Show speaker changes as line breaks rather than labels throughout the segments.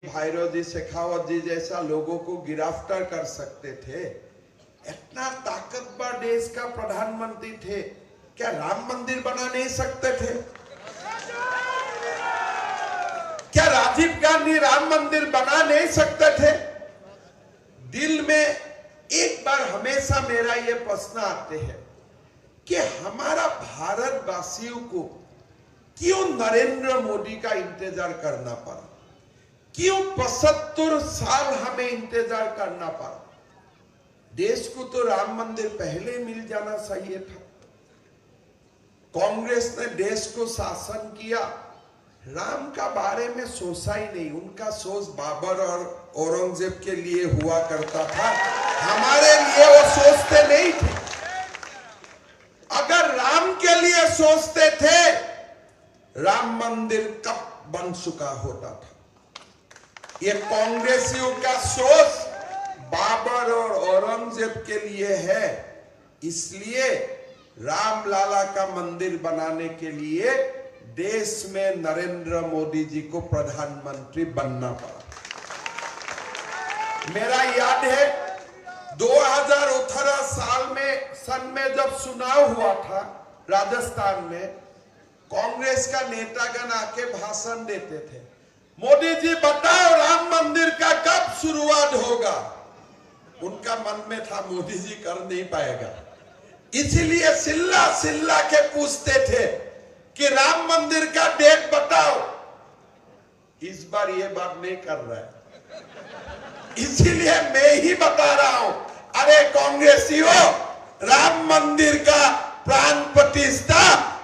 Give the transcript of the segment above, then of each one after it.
भैरव जी, शेखावत जी जैसा लोगों को गिरफ्तार कर सकते थे। इतना ताकतवर देश का प्रधानमंत्री थे, क्या राम मंदिर बना नहीं सकते थे? क्या राजीव गांधी राम मंदिर बना नहीं सकते थे? दिल में एक बार हमेशा मेरा ये प्रश्न आते हैं कि हमारा भारतवासियों को क्यों नरेंद्र मोदी का इंतजार करना पड़ा? क्यों 75 साल हमें इंतजार करना पड़ा? देश को तो राम मंदिर पहले मिल जाना चाहिए था। कांग्रेस ने देश को शासन किया, राम का बारे में सोचा ही नहीं। उनका सोच बाबर और औरंगजेब के लिए हुआ करता था, हमारे लिए वो सोचते नहीं थे। अगर राम के लिए सोचते थे, राम मंदिर कब बन चुका होता था। ये कांग्रेसियों का सोच बाबर और औरंगजेब के लिए है, इसलिए रामलाला का मंदिर बनाने के लिए देश में नरेंद्र मोदी जी को प्रधानमंत्री बनना पड़ा। मेरा याद है 2018 सन में जब चुनाव हुआ था राजस्थान में, कांग्रेस का नेतागण आके भाषण देते थे, मोदी जी बताओ राम मंदिर का कब शुरुआत होगा। उनका मन में था मोदी जी कर नहीं पाएगा, इसीलिए चिल्ला के पूछते थे कि राम मंदिर का डेट बताओ। इस बार ये बात नहीं कर रहा है, इसीलिए मैं ही बता रहा हूं। अरे कांग्रेसियों, राम मंदिर का प्राण प्रतिष्ठा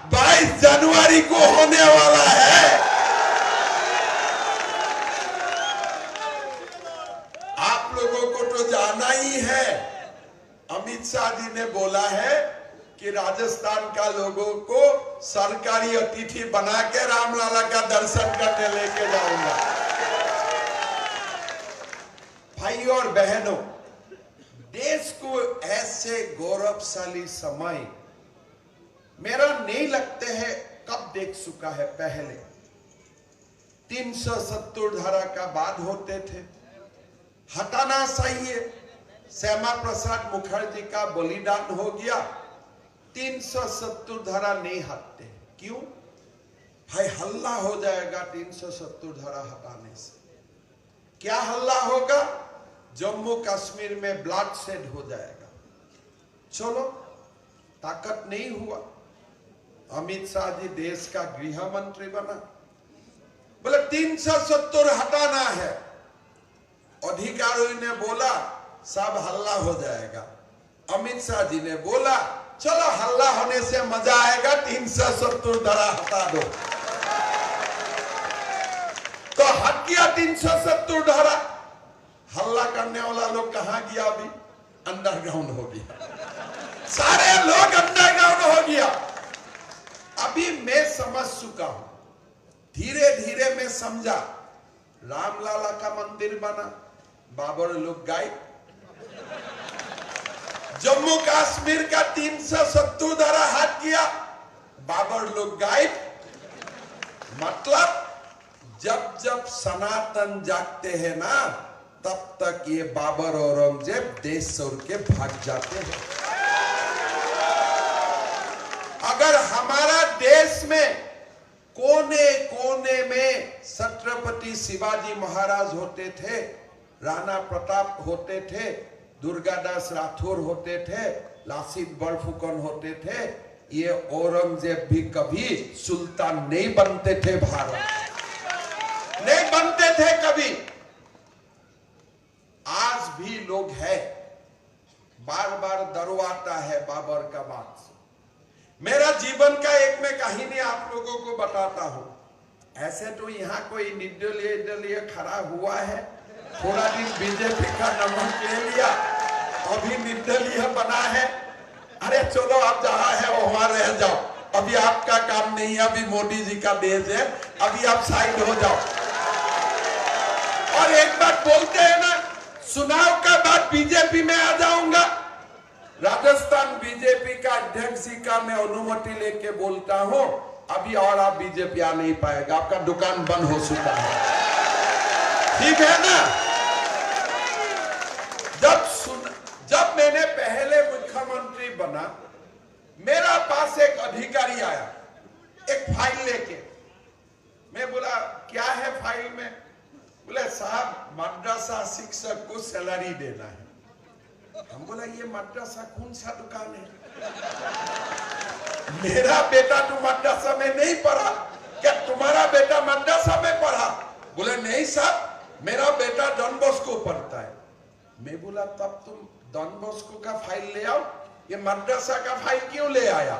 22 जनवरी को होने वाला है। आप लोगों को तो जाना ही है, अमित शाह जी ने बोला है कि राजस्थान का लोगों को सरकारी अतिथि बना के रामलाला का दर्शन करने लेके जाऊंगा। भाइयों और बहनों, देश को ऐसे गौरवशाली समय मेरा नहीं लगता है कब देख चुका है। पहले 370 धारा का बाद होते थे, हटाना चाहिए। श्यामा प्रसाद मुखर्जी का बलिदान हो गया, 370 धारा नहीं हटते। क्यों भाई? हल्ला हो जाएगा 370 धारा हटाने से। क्या हल्ला होगा? जम्मू कश्मीर में ब्लड शेड हो जाएगा। चलो, ताकत नहीं हुआ, अमित शाह जी देश का गृह मंत्री बना, बोले 370 हटाना है। अधिकारियों ने बोला सब हल्ला हो जाएगा। अमित शाह जी ने बोला चलो हल्ला होने से मजा आएगा, 370 धारा हटा दो। तो हट गया 370 धारा। हल्ला करने वाला लोग कहां गया? अभी अंडरग्राउंड हो गया, सारे लोग अंडरग्राउंड हो गया। अभी मैं समझ चुका हूं, धीरे धीरे मैं समझा। रामलाला का मंदिर बना, बाबर लोग गायब, जम्मू कश्मीर का 370 धारा हट गया, बाबर लोग गायब। मतलब जब जब सनातन जागते हैं ना, तब तक ये बाबर और औरंगजेब देश छोड़ के भाग जाते हैं। अगर हमारा देश में कोने कोने में छत्रपति शिवाजी महाराज होते थे, राणा प्रताप होते थे, दुर्गादास राठौर होते थे, लासित बरफुकन होते थे, ये औरंगजेब भी कभी सुल्तान नहीं बनते थे। भारत नहीं बनते थे कभी। आज भी लोग हैं, बार बार डरवाता है बाबर का बात से। मेरा जीवन का एक मैं कहानी आप लोगों को बताता हूं। ऐसे तो यहाँ कोई निर्दलीय खड़ा हुआ है, थोड़ा दिन बीजेपी का नमक ले लिया, अभी निर्दलीय बना है। अरे चलो आप जहां है वहां रह जाओ, अभी आपका काम नहीं है, अभी मोदी जी का देश है, अभी आप साइड हो जाओ। और एक बात बोलते हैं ना, चुनाव का बाद बीजेपी में आ जाऊंगा। राजस्थान बीजेपी का अध्यक्ष जी का मैं अनुमति लेके बोलता हूं, अभी और आप बीजेपी आ नहीं पाएगा, आपका दुकान बंद हो चुका है। ठीक है ना? जब मैंने पहले मुख्यमंत्री बना, मेरा पास एक अधिकारी आया एक फाइल लेके। मैं बोला क्या है फाइल में? बोले साहब मद्रासा शिक्षक को सैलरी देना है। हम बोला ये मद्रासा कौन सा दुकान है? मेरा बेटा तो मद्रासा में नहीं पढ़ा, क्या तुम्हारा बेटा मद्रासा में पढ़ा? बोले नहीं साहब मेरा बेटा डॉन बॉस्को पढ़ता है। मैं बोला तब तुम डॉन बॉस्को का फाइल ले आओ, ये मद्रासा का फाइल क्यों ले आया?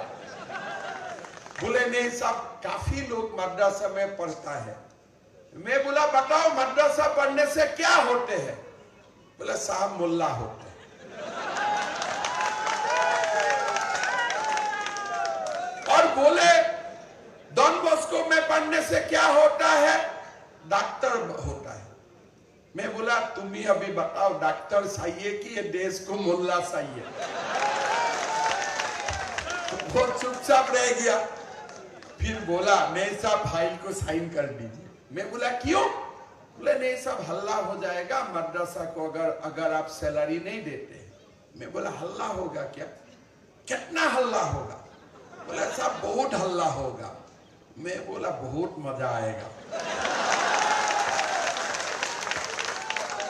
बोले नहीं साहब काफी लोग मद्रासा में पढ़ता है। मैं बोला बताओ मद्रासा पढ़ने से क्या होते हैं? बोले साहब मुल्ला होते हैं। और बोले डॉन बॉस्को में पढ़ने से क्या होता है? डॉक्टर होता है। मैं बोला तुम ही अभी बताओ डॉक्टर सही है कि ये देश को मुल्ला सही है? वो चुपचाप रह गया। फिर बोला नहीं साहब फाइल को साइन कर दीजिए। मैं बोला क्यों? बोले नहीं साहब हल्ला हो जाएगा मद्रासा को अगर आप सैलरी नहीं देते। मैं बोला हल्ला होगा क्या? कितना हल्ला होगा? बोला साहब बहुत हल्ला होगा। मैं बोला बहुत मजा आएगा।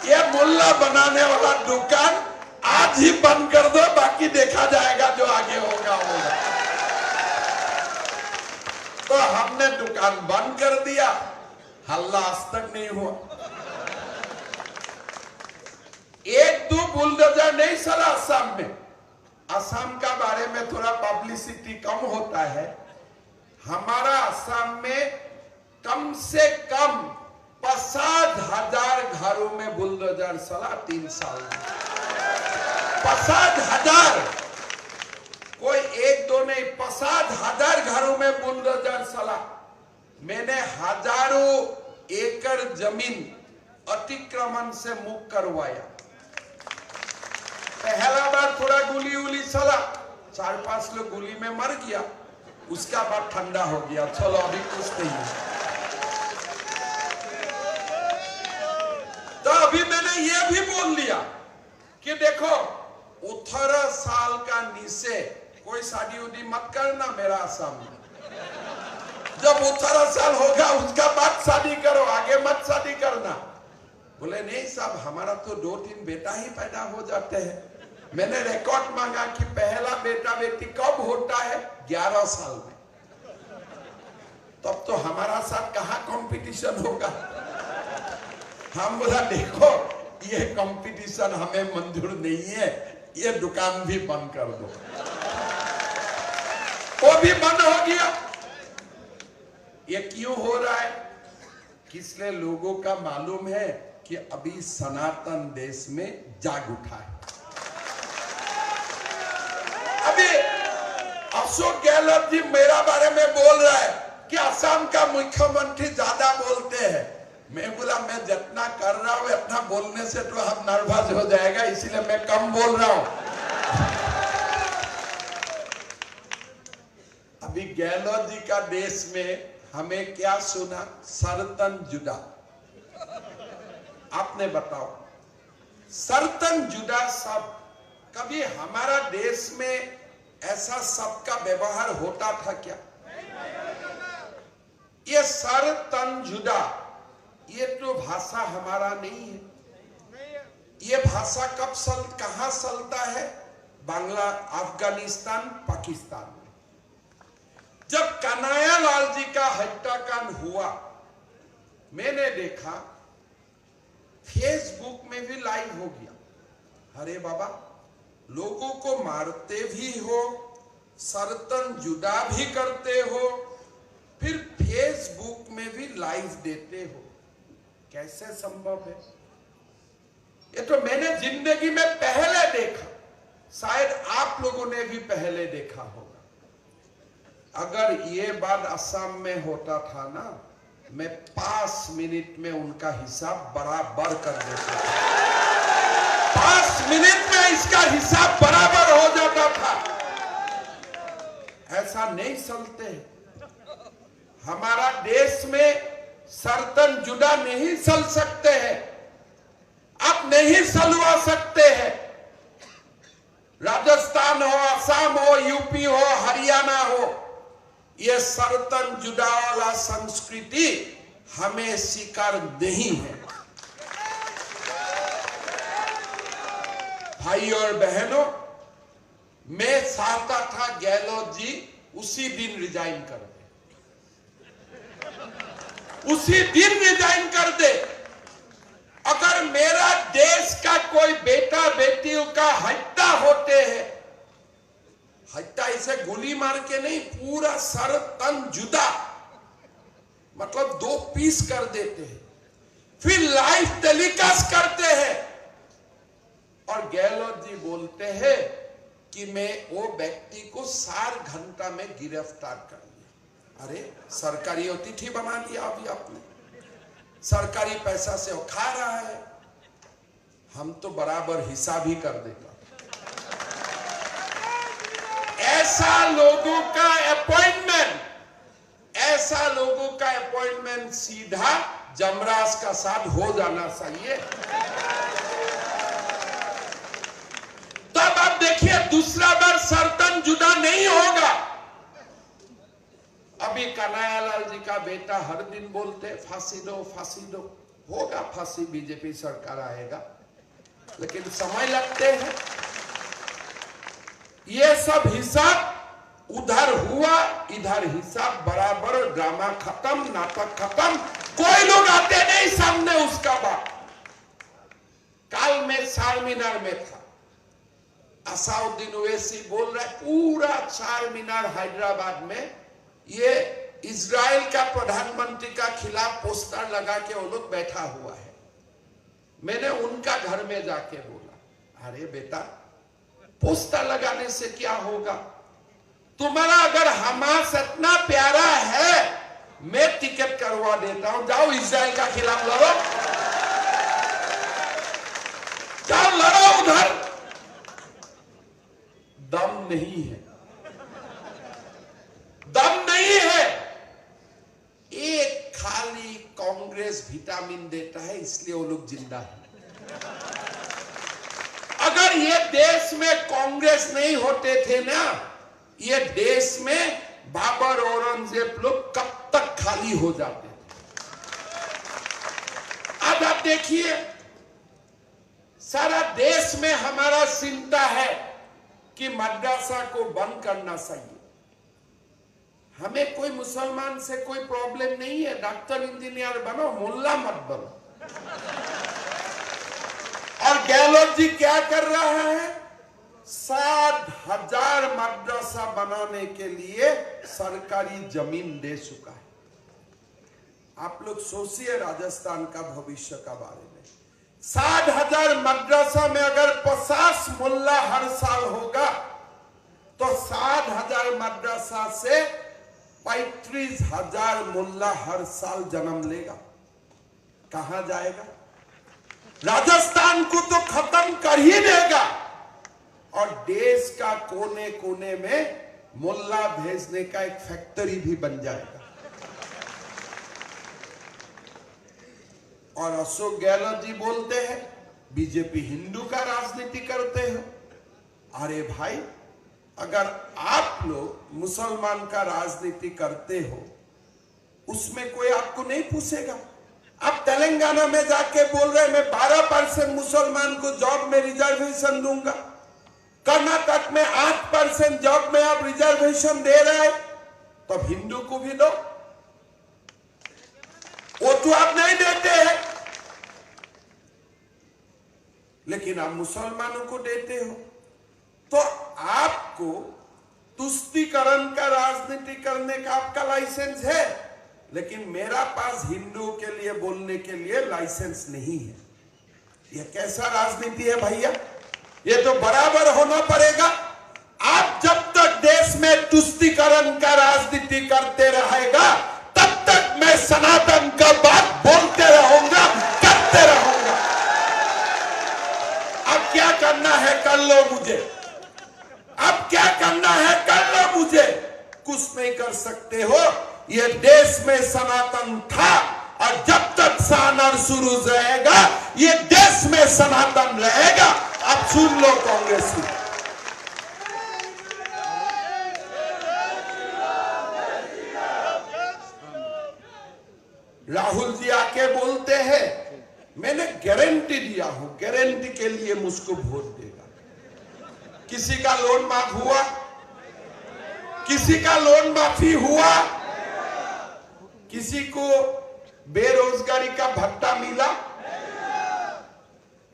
ये मुल्ला बनाने वाला दुकान आज ही बंद कर दो, बाकी देखा जाएगा जो आगे होगा होगा। तो हमने दुकान बंद कर दिया, हल्ला आज तक नहीं हुआ। एक दो बुलडोजर नहीं चला असम में। असम का बारे में थोड़ा पब्लिसिटी कम होता है। हमारा असम में कम से कम 50,000 घरों में बुलडोजर चला 3 साल में। 50,000, कोई एक दो नहीं, 50,000 घरों में बुलडोजर चला। मैंने हजारों एकड़ जमीन अतिक्रमण से मुक्त करवाया। पहला बार थोड़ा गोली उली चला, 4-5 लोग गोली में मर गया, उसका बाद ठंडा हो गया, चलो अभी कुछ नहीं है। तो अभी मैंने ये भी बोल लिया कि देखो 18 साल का नीचे कोई शादी उदी मत करना मेरा असम में। जब 18 साल होगा उसका बाद शादी करो, आगे मत शादी करना। बोले नहीं साहब हमारा तो 2-3 बेटा ही पैदा हो जाते हैं। मैंने रिकॉर्ड मांगा कि पहला बेटा बेटी कब होता है? 11 साल में। तब तो हमारा साथ कहां कंपटीशन होगा? हम बोला देखो ये कंपटीशन हमें मंजूर नहीं है, ये दुकान भी बंद कर दो। वो भी बंद हो गया। ये क्यों हो रहा है? किसलिए लोगों का मालूम है कि अभी सनातन देश में जाग उठा है। अभी अशोक गहलोत जी मेरा बारे में बोल रहा है कि असम का मुख्यमंत्री ज्यादा बोलते हैं। मैं बोला मैं जितना कर रहा हूं इतना बोलने से तो हम नर्वस हो जाएगा, इसीलिए मैं कम बोल रहा हूं। अभी गहलोत जी का देश में हमें क्या सुना? सर्तन जुदा। आपने बताओ सर्तन जुदा शब्द कभी हमारा देश में ऐसा शब्द का व्यवहार होता था क्या? ये सर्तन जुदा ये तो भाषा हमारा नहीं है। ये भाषा कब कहां चलता है? बांग्ला, अफगानिस्तान, पाकिस्तान में। जब कन्हैयालाल जी का हत्याकांड हुआ, मैंने देखा फेसबुक में भी लाइव हो गया। अरे बाबा लोगों को मारते भी हो, सर्तन जुदा भी करते हो, फिर फेसबुक में भी लाइव देते हो, कैसे संभव है? ये तो मैंने जिंदगी में पहले देखा, शायद आप लोगों ने भी पहले देखा होगा। अगर ये बात असम में होता था ना, मैं 5 मिनट में उनका हिसाब बराबर कर देता था। 5 मिनट में इसका हिसाब बराबर हो जाता था। ऐसा नहीं चलते। हमारा देश में सर्तन जुदा नहीं सल सकते हैं, आप नहीं सलवा सकते हैं। राजस्थान हो, असम हो, यूपी हो, हरियाणा हो, ये सर्तन जुदा वाला संस्कृति हमें स्वीकार नहीं है। भाई और बहनों, मैं चाहता था गहलोत जी उसी दिन रिजाइन कर दे, उसी दिन रिजाइन कर दे। अगर मेरा देश का कोई बेटा बेटियों का हत्या होते हैं, हत्या इसे गोली मार के नहीं, पूरा सर तन जुदा, मतलब 2 पीस कर देते हैं, फिर लाइव टेलीकास्ट करते हैं, और गहलोत जी बोलते हैं कि मैं वो व्यक्ति को 4 घंटा में गिरफ्तार कर लिया। अरे सरकारी अतिथि बना दिया अभी आपने, सरकारी पैसा से वो खा रहा है, हम तो बराबर हिसाब ही कर देगा। ऐसा लोगों का अपॉइंटमेंट सीधा जमराज का साथ हो जाना चाहिए। तब आप देखिए दूसरा बार सर्तन जुदा नहीं होगा। अभी कन्हैयालाल जी का बेटा हर दिन बोलते फांसी दो फांसी दो, होगा फांसी, बीजेपी सरकार आएगा, लेकिन समय लगते हैं। ये सब हिसाब उधर हुआ, इधर हिसाब बराबर, ड्रामा खत्म, नाटक खत्म, कोई लोग आते नहीं सामने उसका बात। कल मैं चारमीनार में था, असाउद्दीन ओवैसी बोल रहा है पूरा चारमीनार हैदराबाद में ये इजराइल का प्रधानमंत्री का खिलाफ पोस्टर लगा के वो लोग बैठा हुआ है। मैंने उनका घर में जाके बोला, अरे बेटा पोस्टर लगाने से क्या होगा, तुम्हारा अगर हमास इतना प्यारा है, मैं टिकट करवा देता हूं, जाओ इजराइल का खिलाफ लड़ो, जाओ लड़ो उधर। दम नहीं है, दम नहीं है। एक खाली कांग्रेस विटामिन देता है, इसलिए वो लोग जिंदा है। अगर ये देश में कांग्रेस नहीं होते थे ना, ये देश में बाबर औरंगजेब लोग कब तक खाली हो जाते थे। अब आप देखिए, सारा देश में हमारा चिंता है कि मदरसा को बंद करना चाहिए। हमें कोई मुसलमान से कोई प्रॉब्लम नहीं है, डॉक्टर इंजीनियर बनो, मुल्ला मत बनो। और गहलोत जी क्या कर रहा है, 7,000 मदरसा बनाने के लिए सरकारी जमीन दे चुका है। आप लोग सोचिए राजस्थान का भविष्य का बारे में। 7,000 मदरसा में अगर 50 मुल्ला हर साल होगा तो 7,000 मदरसा से 35,000 मुल्ला हर साल जन्म लेगा। कहां जाएगा? राजस्थान को तो खत्म कर ही देगा, और देश का कोने कोने में मुल्ला भेजने का एक फैक्ट्री भी बन जाएगा। और अशोक गहलोत जी बोलते हैं बीजेपी हिंदू का राजनीति करते हो। अरे भाई, अगर आप लोग मुसलमान का राजनीति करते हो, उसमें कोई आपको नहीं पूछेगा। आप तेलंगाना में जाके बोल रहे मैं 12% मुसलमान को जॉब में रिजर्वेशन दूंगा, कर्नाटक में 8% जॉब में आप रिजर्वेशन दे रहे हैं, तब हिंदू को भी दो। वो तो आप नहीं देते हैं, लेकिन आप मुसलमानों को देते हो। तो आपको तुष्टीकरण का राजनीति करने का आपका लाइसेंस है, लेकिन मेरा पास हिंदुओं के लिए बोलने के लिए लाइसेंस नहीं है। यह कैसा राजनीति है भैया? यह तो बराबर होना पड़ेगा। आप जब तक देश में तुष्टीकरण का राजनीति करते रहेगा, तब तक मैं सनातन का बात बोलते रहूंगा, करते रहूंगा। अब क्या करना है कर लो मुझे, अब क्या करना है कर लो मुझे। कुछ नहीं कर सकते हो। ये देश में सनातन था और जब तक सान और सुरूज रहेगा ये देश में सनातन रहेगा। अब सुन लो कांग्रेसी, राहुल जी आके बोलते हैं मैंने गारंटी दिया हूं, गारंटी के लिए मुझको वोट देगा। किसी का लोन माफ हुआ? किसी का लोन माफी हुआ? किसी को बेरोजगारी का भत्ता मिला?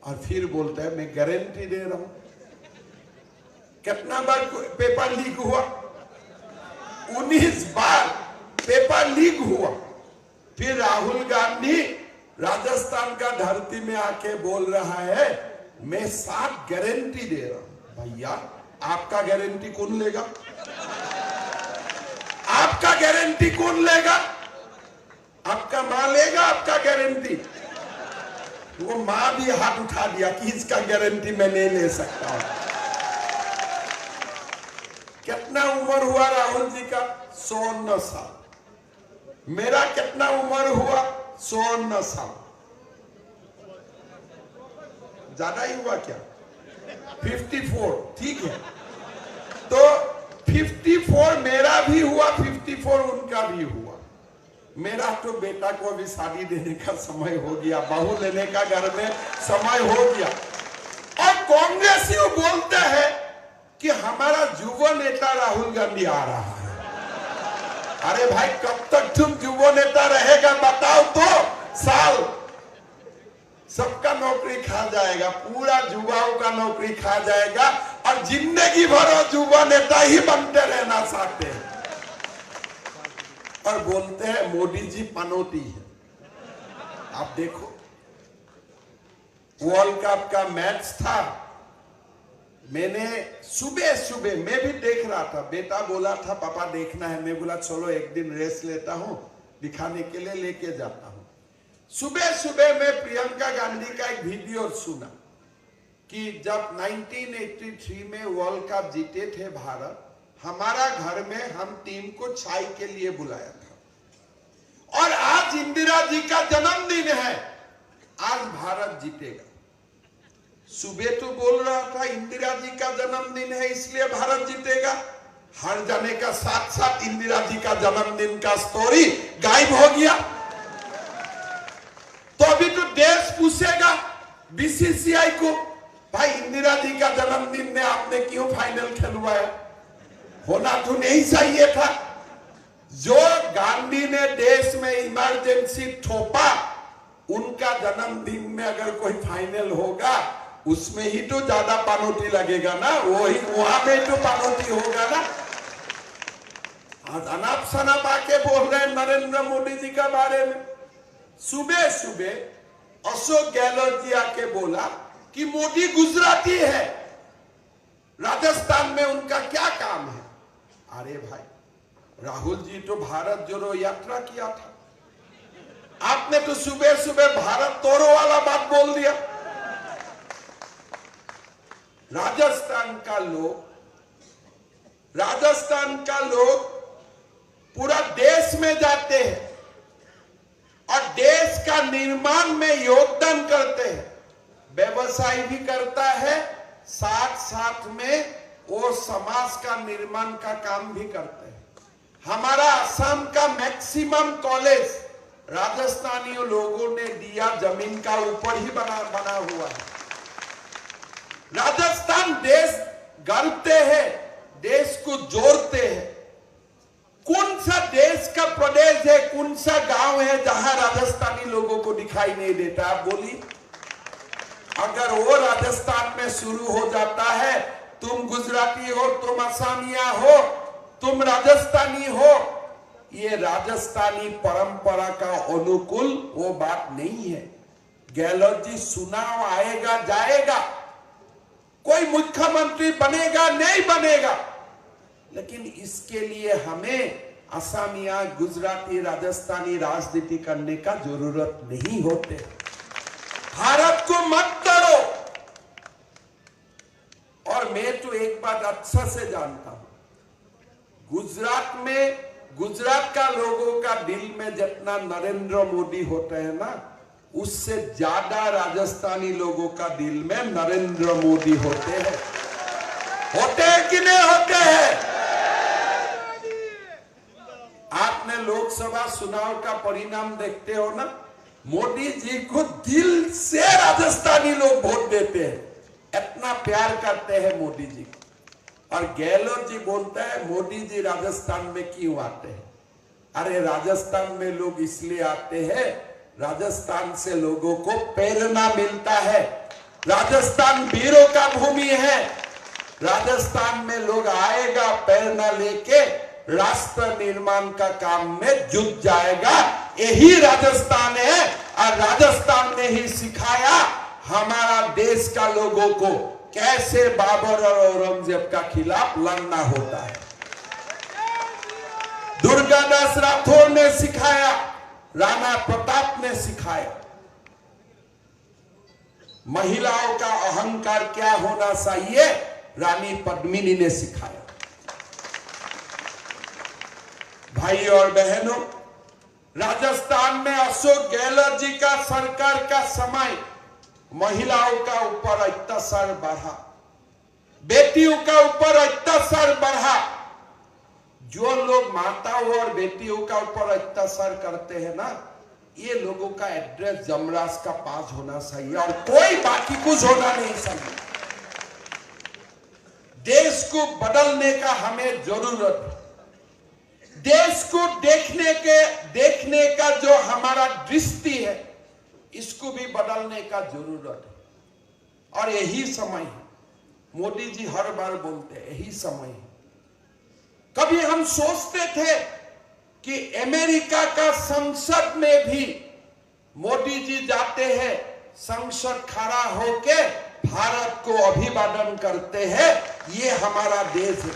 और फिर बोलते हैं मैं गारंटी दे रहा हूं। कितना बार पेपर लीक हुआ? 19 बार पेपर लीक हुआ। फिर राहुल गांधी राजस्थान का धरती में आके बोल रहा है मैं 7 गारंटी दे रहा हूं। भैया आपका गारंटी कौन लेगा? आपका गारंटी कौन लेगा? आपका मां लेगा आपका गारंटी? वो मां भी हाथ उठा दिया कि इसका गारंटी मैं नहीं ले सकता हूं। कितना उम्र हुआ राहुल जी का? 54 साल। मेरा कितना उम्र हुआ? 54 साल। ज्यादा ही हुआ क्या? 54। ठीक है, तो 54 मेरा भी हुआ, 54 उनका भी हुआ। मेरा तो बेटा को अभी शादी देने का समय हो गया, बहू लेने का घर में समय हो गया। और कांग्रेसी बोलते हैं कि हमारा युवा नेता राहुल गांधी आ रहा है। अरे भाई कब तक तुम युवा नेता रहेगा बताओ तो? साल सबका नौकरी खा जाएगा, पूरा युवाओं का नौकरी खा जाएगा और जिंदगी भर युवा नेता ही बनते रहना चाहते हैं। और बोलते हैं मोदी जी पनौती है। आप देखो वर्ल्ड कप का मैच था, मैंने सुबह सुबह मैं भी देख रहा था, बेटा बोला था पापा देखना है, मैं बोला चलो एक दिन रेस्ट लेता हूं, दिखाने के लिए लेके जाता हूं। सुबह सुबह मैं प्रियंका गांधी का एक वीडियो सुना कि जब 1983 में वर्ल्ड कप जीते थे भारत, हमारा घर में हम टीम को चाय के लिए बुलाया था और आज इंदिरा जी का जन्मदिन है, आज भारत जीतेगा। सुबह तो बोल रहा था इंदिरा जी का जन्मदिन है इसलिए भारत जीतेगा, हर जाने का साथ साथ इंदिरा जी का जन्मदिन का स्टोरी गायब हो गया। तो अभी तो देश पूछेगा बीसीसीआई को, भाई इंदिरा जी का जन्मदिन में आपने क्यों फाइनल खिलवाया? होना तो नहीं चाहिए था। जो गांधी ने देश में इमरजेंसी थोपा, उनका जन्मदिन में अगर कोई फाइनल होगा उसमें ही तो ज्यादा पानोटी लगेगा ना, वही वहां में तो पानोटी होगा ना। अनाप शनाप आके बोल रहे हैं नरेंद्र मोदी जी का बारे में। सुबह सुबह अशोक गहलोत जी आके बोला कि मोदी गुजराती है, राजस्थान में उनका क्या काम है? अरे भाई राहुल जी तो भारत जोड़ो यात्रा किया था, आपने तो सुबह सुबह भारत तोड़ो वाला बात बोल दिया। राजस्थान का लोग पूरा देश में जाते हैं और देश का निर्माण में योगदान करते हैं, व्यवसाय भी करता है, साथ साथ में वो समाज का निर्माण का काम भी करते हैं। हमारा असम का मैक्सिमम कॉलेज राजस्थानियों लोगों ने दिया, जमीन का ऊपर ही बना हुआ है। राजस्थान देश गढ़ते हैं, देश को जोड़ते हैं। कौन सा देश का प्रदेश है, कौन सा गांव है जहां राजस्थानी लोगों को दिखाई नहीं देता? आप बोलिए। अगर वो राजस्थान में शुरू हो जाता है, तुम गुजराती हो, तुम असमिया हो, तुम राजस्थानी हो, ये राजस्थानी परंपरा का अनुकूल वो बात नहीं है। गहलोत जी चुनाव आएगा जाएगा, कोई मुख्यमंत्री बनेगा नहीं बनेगा, लेकिन इसके लिए हमें असमिया, गुजराती, राजस्थानी राजनीति करने का जरूरत नहीं होते। भारत को मत तोड़ो। और मैं तो एक बात अच्छा से जानता हूं, गुजरात में गुजरात का लोगों का दिल में जितना नरेंद्र मोदी होते हैं ना, उससे ज्यादा राजस्थानी लोगों का दिल में नरेंद्र मोदी होते हैं कि नहीं होते हैं? आपने लोकसभा चुनाव का परिणाम देखते हो ना, मोदी जी को दिल से राजस्थानी लोग वोट देते हैं, इतना प्यार करते हैं मोदी जी को। और गहलोत जी बोलता है मोदी जी राजस्थान में क्यों आते हैं? अरे राजस्थान में लोग इसलिए आते हैं, राजस्थान से लोगों को प्रेरणा मिलता है। राजस्थान वीरों का भूमि है। राजस्थान में लोग आएगा प्रेरणा लेके, राष्ट्र निर्माण का काम में जुट जाएगा। यही राजस्थान है। और राजस्थान ने ही सिखाया हमारा देश का लोगों को कैसे बाबर और औरंगजेब का खिलाफ लड़ना होता है। दुर्गादास राठौर ने सिखाया, राणा प्रताप ने सिखाया। महिलाओं का अहंकार क्या होना चाहिए, रानी पद्मिनी ने सिखाया। भाई और बहनों, राजस्थान में अशोक गहलोत जी का सरकार का समय महिलाओं का ऊपर अत्याचार बढ़ा, बेटियों का ऊपर अत्याचार बढ़ा। जो लोग माताओं और बेटियों का ऊपर अत्याचार करते हैं ना, ये लोगों का एड्रेस जमराज का पास होना चाहिए और कोई बाकी कुछ होना नहीं चाहिए। देश को बदलने का हमें जरूरत है। देश को देखने का जो हमारा दृष्टि है, इसको भी बदलने का जरूरत है। और यही समय है, मोदी जी हर बार बोलते हैं यही समय है। कभी हम सोचते थे कि अमेरिका का संसद में भी मोदी जी जाते हैं, संसद खड़ा होके भारत को अभिवादन करते हैं, ये हमारा देश है।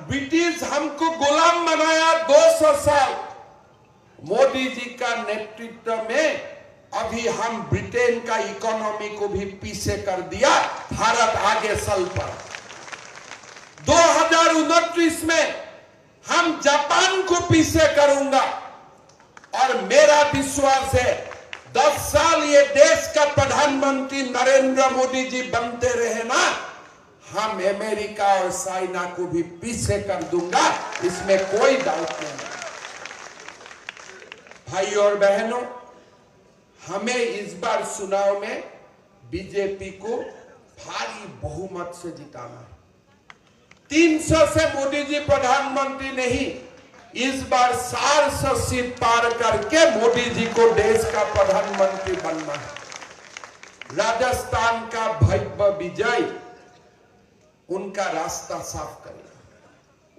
ब्रिटिश हमको गुलाम बनाया 200 साल। मोदी जी का नेतृत्व में अभी हम ब्रिटेन का इकोनॉमी को भी पीछे कर दिया, भारत आगे चल पड़ा। 2029 में हम जापान को पीछे करूंगा और मेरा विश्वास है 10 साल ये देश का प्रधानमंत्री नरेंद्र मोदी जी बनते रहे ना, हम अमेरिका और चाइना को भी पीछे कर दूंगा, इसमें कोई डाउट नहीं। भाई और बहनों, हमें इस बार चुनाव में बीजेपी को भारी बहुमत से जिताना है। 300 से मोदी जी प्रधानमंत्री नहीं, इस बार 400 सीट पार करके मोदी जी को देश का प्रधानमंत्री बनना है। राजस्थान का भव्य विजय उनका रास्ता साफ करेगा।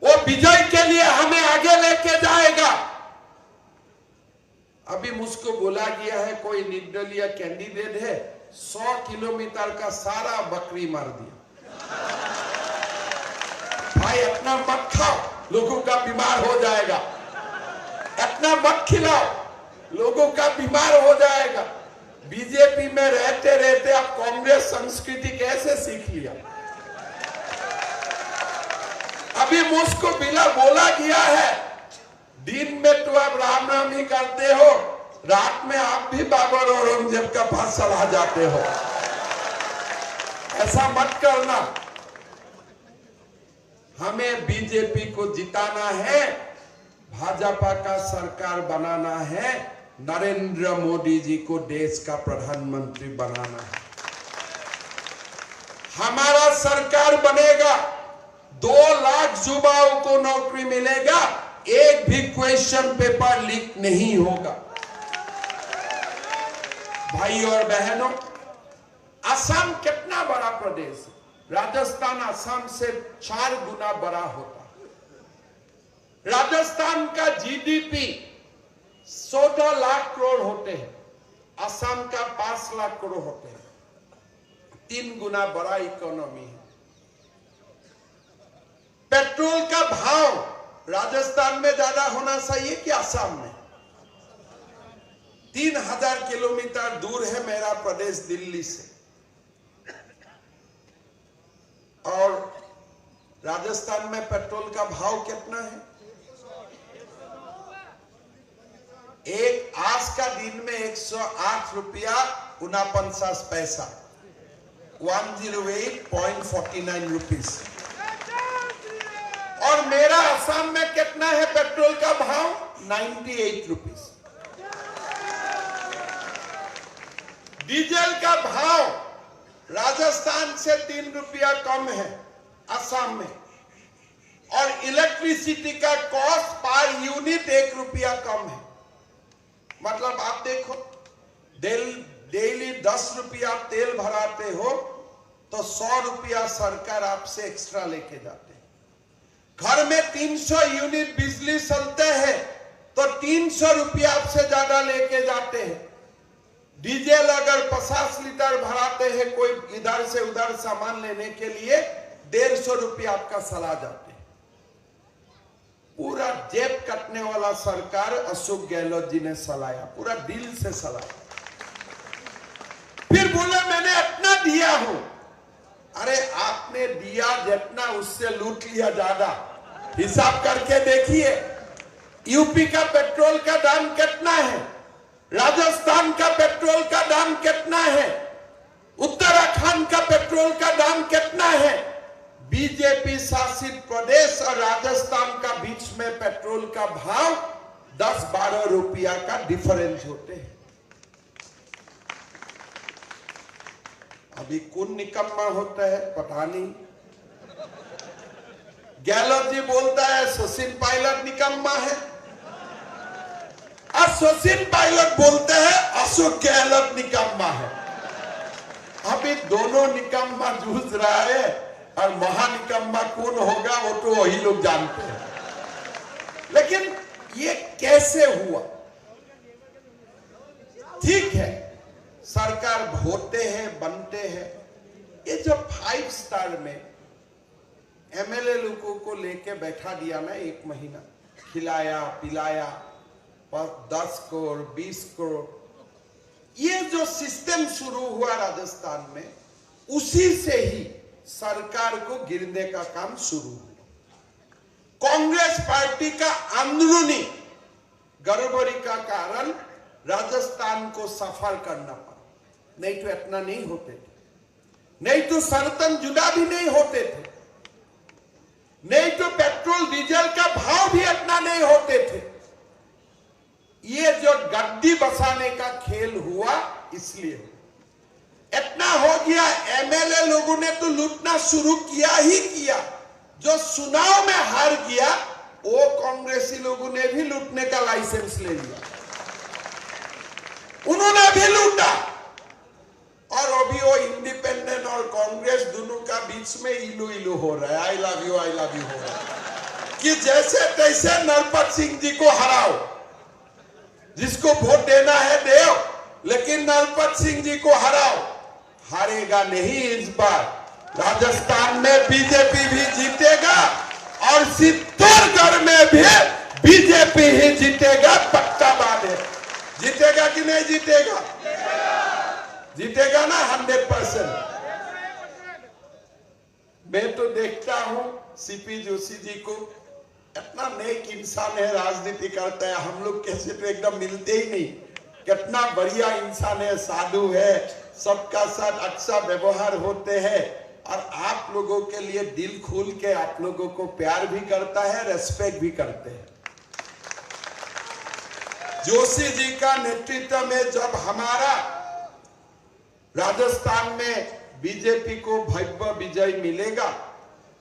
वो विजय के लिए हमें आगे लेके जाएगा। अभी मुझको बोला गया है कोई निर्दलीय कैंडिडेट है, 100 किलोमीटर का सारा बकरी मार दिया। भाई इतना मत खाओ, लोगों का बीमार हो जाएगा। इतना मत खिलाओ, लोगों का बीमार हो जाएगा। बीजेपी में रहते रहते आप कांग्रेस संस्कृति कैसे सीख लिया? अभी मुझको बिना बोला गया है, दिन में तो आप राम राम ही करते हो, रात में आप भी बाबर और औरंगजेब का पास चला जाते हो। ऐसा मत करना। हमें बीजेपी को जिताना है, भाजपा का सरकार बनाना है, नरेंद्र मोदी जी को देश का प्रधानमंत्री बनाना है। हमारा सरकार बनेगा, 2 लाख युवाओं को नौकरी मिलेगा, एक भी क्वेश्चन पेपर लीक नहीं होगा। भाई और बहनों, असम कितना बड़ा प्रदेश है। राजस्थान असम से 4 गुना बड़ा होता है। राजस्थान का जीडीपी 14 लाख करोड़ होते हैं, असम का 5 लाख करोड़ होते हैं। 3 गुना बड़ा इकोनॉमी है। पेट्रोल का भाव राजस्थान में ज्यादा होना चाहिए कि असम में? 3000 किलोमीटर दूर है मेरा प्रदेश दिल्ली से, और राजस्थान में पेट्रोल का भाव कितना है? एक आज का दिन में 108 रुपया 49 पैसा, 108.49 रुपीज। और मेरा असम में कितना है पेट्रोल का भाव? 98 रुपीज। डीजल का भाव राजस्थान से 3 रुपया कम है असम में, और इलेक्ट्रिसिटी का कॉस्ट पर यूनिट 1 रुपया कम है। मतलब आप देखो, डेली 10 रुपया तेल भराते हो तो 100 रुपया सरकार आपसे एक्स्ट्रा लेके जाते हैं। घर में 300 यूनिट बिजली चलते हैं तो 300 रुपया आपसे ज्यादा लेके जाते हैं। डीजल अगर 50 लीटर भराते हैं कोई इधर से उधर सामान लेने के लिए, 150 रुपया आपका सला जाते हैं। पूरा जेब कटने वाला सरकार अशोक गहलोत जी ने सलाया, पूरा दिल से सलाया। फिर बोले मैंने इतना दिया हूं। अरे आपने दिया जितना उससे लूट लिया ज्यादा। हिसाब करके देखिए, यूपी का पेट्रोल का दाम कितना है, राजस्थान का पेट्रोल का दाम कितना है, उत्तराखंड का पेट्रोल का दाम कितना है। बीजेपी शासित प्रदेश और राजस्थान का बीच में पेट्रोल का भाव 10-12 रुपया का डिफरेंस होते हैं। अभी कौन निकम्मा होता है पता नहीं। गहलोत जी बोलता है सचिन पायलट निकम्मा है, और सचिन पायलट बोलते हैं अशोक गहलोत निकम्मा है। अभी दोनों निकम्मा जूझ रहा है, और महानिकम्मा कौन होगा वो तो वही लोग जानते हैं। लेकिन ये कैसे हुआ? ठीक है, सरकार होते हैं, बनते हैं। ये जो 5 स्टार में एमएलए लोगों को लेके बैठा दिया ना, 1 महीना खिलाया पिलाया, 10 करोड़ 20 करोड़, ये जो सिस्टम शुरू हुआ राजस्थान में, उसी से ही सरकार को गिरने का काम शुरू हुआ। कांग्रेस पार्टी का अंदरूनी गड़बड़ी का कारण राजस्थान को सफर करना पड़ा, नहीं तो इतना नहीं होते थे, नहीं तो सर्तन जुदा भी नहीं होते थे, नहीं तो पेट्रोल डीजल का भाव भी इतना नहीं होते थे। ये जो गद्दी बसाने का खेल हुआ, इसलिए इतना हो गया। एमएलए लोगों ने तो लूटना शुरू किया ही किया। जो चुनाव में हार गया, वो कांग्रेसी लोगों ने भी लूटने का लाइसेंस ले लिया, उन्होंने भी लूटा। और अभी वो इंडिपेंडेंट और कांग्रेस दोनों का बीच में इलू इलू हो रहा है, आई लव यू हो रहा है कि जैसे तैसे नरपत सिंह जी को हराओ, जिसको वोट देना है दो, लेकिन नरपत सिंह जी को हराओ। हारेगा नहीं इस बार। राजस्थान में बीजेपी भी जीतेगा, और चित्तौड़गढ़ में भी बीजेपी ही जीतेगा, पक्का बात है। जीतेगा कि नहीं जीतेगा? जीतेगा ना 100%। मैं तो देखता हूं सीपी जोशी जी को, इतना नेक इंसान है, राजनीति करता है। हम लोग कैसे तो एकदम मिलते ही नहीं। कितना बढ़िया इंसान है, साधु है, सबका साथ अच्छा व्यवहार होते हैं, और आप लोगों के लिए दिल खोल के आप लोगों को प्यार भी करता है, रेस्पेक्ट भी करते हैं। जोशी जी का नेतृत्व में जब हमारा राजस्थान में बीजेपी को भव्य विजय मिलेगा,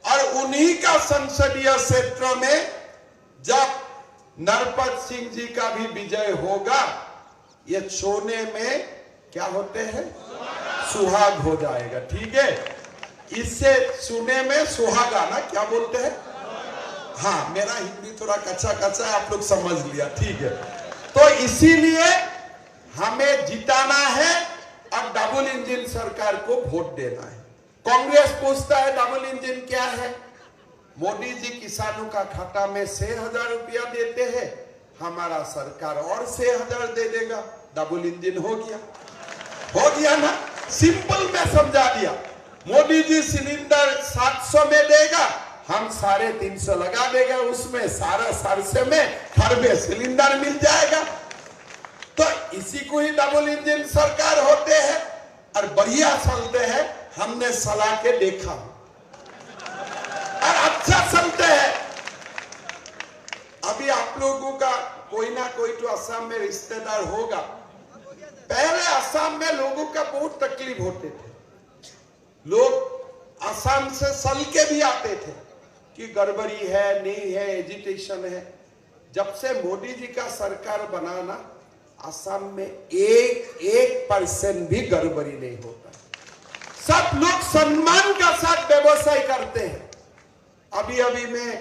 और उन्हीं का संसदीय क्षेत्र में जब नरपत सिंह जी का भी विजय होगा, ये सोने में क्या होते हैं, सुहाग हो जाएगा। ठीक है, इससे सुने में सुहागा ना क्या बोलते हैं? हाँ, मेरा हिंदी थोड़ा कच्चा कच्चा है, आप लोग समझ लिया। ठीक है, तो इसीलिए हमें जिताना है और डबल इंजन सरकार को वोट देना है। कांग्रेस पूछता है डबल इंजन क्या है? मोदी जी किसानों का खाता में 6,000 रुपया देते हैं, हमारा सरकार और 6,000 दे देगा, डबल इंजन हो गया ना। सिंपल में समझा दिया। मोदी जी सिलेंडर 700 में देगा, हम 350 लगा देगा, उसमें सारा सरसे में घर में सिलेंडर मिल जाएगा। तो इसी को ही डबल इंजन सरकार होते हैं और बढ़िया चलते हैं। हमने चला के देखा और अच्छा चलते हैं। अभी आप लोगों का कोई ना कोई तो असम में रिश्तेदार होगा। पहले असम में लोगों का बहुत तकलीफ होते थे। लोग असम से चल के भी आते थे कि गड़बड़ी है, नहीं है, एजिटेशन है। जब से मोदी जी का सरकार बनाना, असम में 1% भी गड़बड़ी नहीं होता। सब लोग सम्मान का साथ व्यवसाय करते हैं। अभी अभी मैं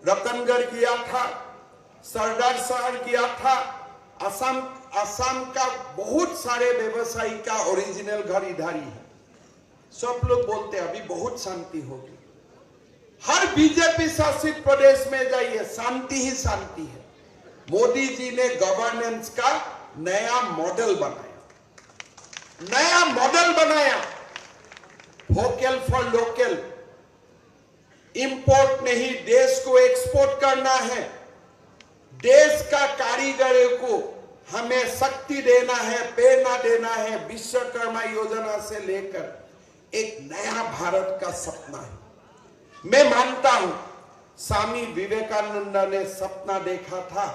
रतनगढ़ किया था, सरदार शहर किया था। असम का बहुत सारे व्यवसायी का ओरिजिनल घर इधर ही है। सब लोग बोलते हैं अभी बहुत शांति होगी। हर बीजेपी शासित प्रदेश में जाइए, शांति ही शांति है। मोदी जी ने गवर्नेंस का नया मॉडल बनाया। वोकल फॉर लोकल, इंपोर्ट नहीं, देश को एक्सपोर्ट करना है। देश का कारीगरों को हमें शक्ति देना है, प्रेरणा देना है। विश्वकर्मा योजना से लेकर एक नया भारत का सपना है। मैं मानता हूं स्वामी विवेकानंद ने सपना देखा था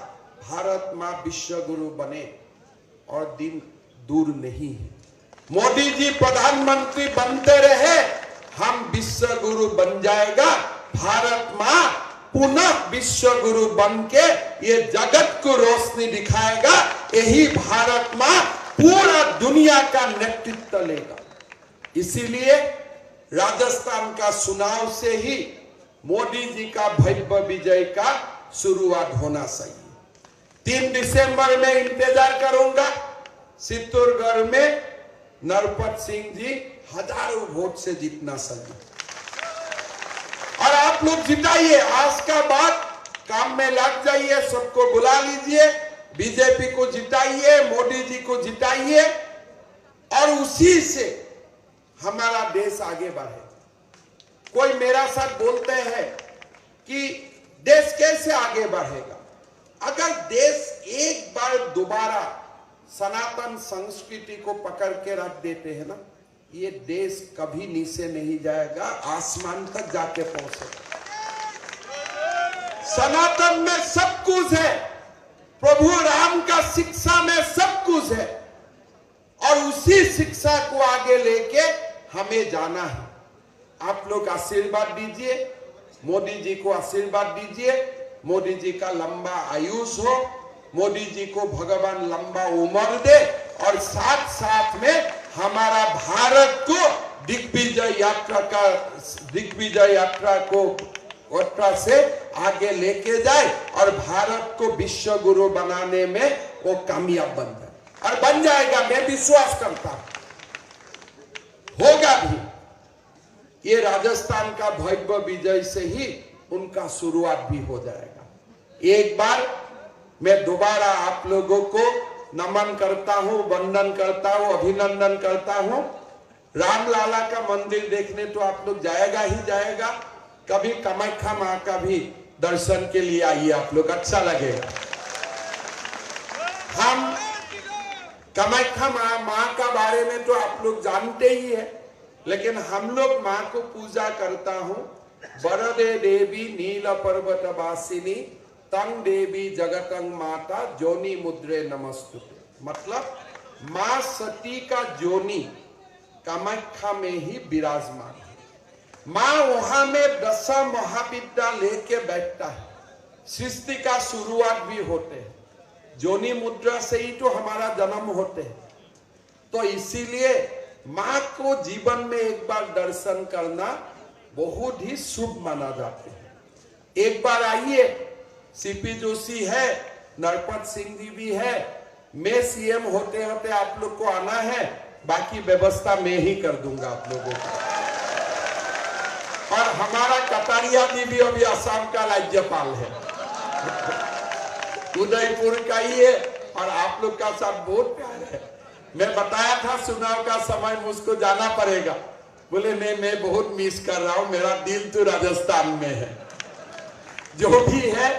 भारत मां विश्व गुरु बने, और दिन दूर नहीं है। मोदी जी प्रधानमंत्री बनते रहे, हम विश्व गुरु बन जाएगा। भारत मां पुनः विश्व गुरु बन के ये जगत को रोशनी दिखाएगा। यही भारत मां पूरा दुनिया का नेतृत्व लेगा। इसीलिए राजस्थान का चुनाव से ही मोदी जी का भव्य विजय का शुरुआत होना चाहिए। 3 दिसंबर में इंतजार करूंगा। चित्तौड़गढ़ में नरपत सिंह जी हजारों वोट से जीतना चाहिए, और आप लोग जिताइए। आज का बाद काम में लग जाइए, सबको बुला लीजिए, बीजेपी को जिताइए, मोदी जी को जिताइए, और उसी से हमारा देश आगे बढ़े। कोई मेरा साथ बोलते हैं कि देश कैसे आगे बढ़ेगा? अगर देश एक बार दोबारा सनातन संस्कृति को पकड़ के रख देते हैं ना, ये देश कभी नीचे नहीं जाएगा, आसमान तक जाके पहुंचेगा। सनातन में सब कुछ है, प्रभु राम का शिक्षा में सब कुछ है, और उसी शिक्षा को आगे लेके हमें जाना है। आप लोग आशीर्वाद दीजिए, मोदी जी को आशीर्वाद दीजिए। मोदी जी का लंबा आयुष हो, मोदी जी को भगवान लंबा उम्र दे, और साथ साथ में हमारा भारत को दिग्विजय यात्रा से आगे लेके जाए, और भारत को विश्व गुरु बनाने में वो कामयाब बन जाए, और बन जाएगा। मैं विश्वास करता हूं होगा भी। ये राजस्थान का भव्य विजय से ही उनका शुरुआत भी हो जाएगा। एक बार मैं दोबारा आप लोगों को नमन करता हूं, वंदन करता हूं, अभिनंदन करता हूं। रामलाला का मंदिर देखने तो आप लोग जाएगा ही जाएगा। कभी कामाख्या मां का भी दर्शन के लिए आइए, आप लोग, अच्छा लगेगा। हम कामाख्या मां का बारे में तो आप लोग जानते ही है, लेकिन हम लोग मां को पूजा करता हूं। वरदे देवी नील पर्वत वासिनी तंग देवी जगतंग माता जोनी मुद्रे नमस्तुते। मतलब मां सती का जोनी कामाख्या में ही विराजमान है। मां वहां में 10 महाविद्या लेके बैठता है। सृष्टि का शुरुआत भी होते हैं, जोनी मुद्रा से ही तो हमारा जन्म होते हैं। तो इसीलिए मां को जीवन में एक बार दर्शन करना बहुत ही शुभ माना जाता है। एक बार आइए, सीपी जोशी है, नरपत सिंह जी भी है, मैं सीएम होते होते आप लोग को आना है, बाकी व्यवस्था मैं ही कर दूंगा आप लोगों को। और हमारा कटारिया जी भी अभी असम का राज्यपाल है, उदयपुर का ही है, और आप लोग का साथ बहुत प्यार है। मैं बताया था चुनाव का समय मुझको जाना पड़ेगा, बोले नहीं, मैं बहुत मिस कर रहा हूं, मेरा दिल तो राजस्थान में है। जो भी है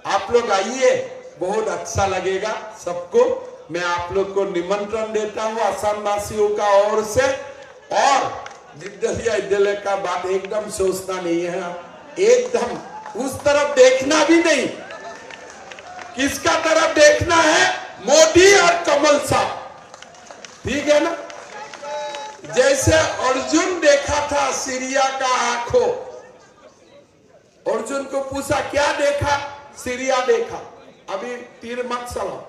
आप लोग आइए, बहुत अच्छा लगेगा सबको। मैं आप लोग को निमंत्रण देता हूं असम वासियों का ओर से। और निर्दलीय विद्यालय का बात एकदम सोचना नहीं है, एकदम उस तरफ देखना भी नहीं। किसका तरफ देखना है? मोदी और कमल साहब, ठीक है ना। जैसे अर्जुन देखा था सीरिया का आंखों, अर्जुन को पूछा क्या देखा? सीरिया देखा, अभी तीर मत चलाओ।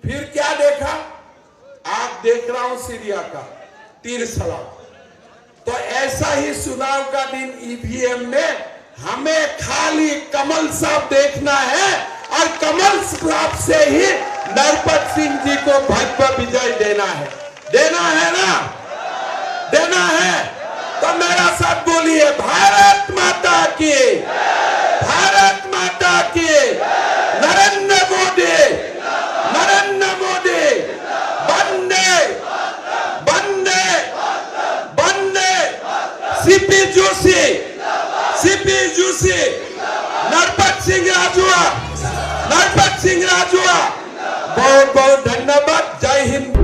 फिर क्या देखा? आप देख रहा हूं सीरिया का, तीर चलाओ। तो ऐसा ही चुनाव का दिन ईवीएम में हमें खाली कमल साहब देखना है और कमल साहब से ही नरपत सिंह जी को भाजपा विजय देना है। देना है ना? देना है तो मेरा साथ बोलिए, भारत माता की, भारत माता की, नरेंद्र मोदी, नरेंद्र मोदी, वंदे वंदे वंदे, सीपी जोशी, सीपी जोशी, नरपत सिंह राजुआ, नरपत सिंह राजुआ। बहुत बहुत धन्यवाद। जय हिंद।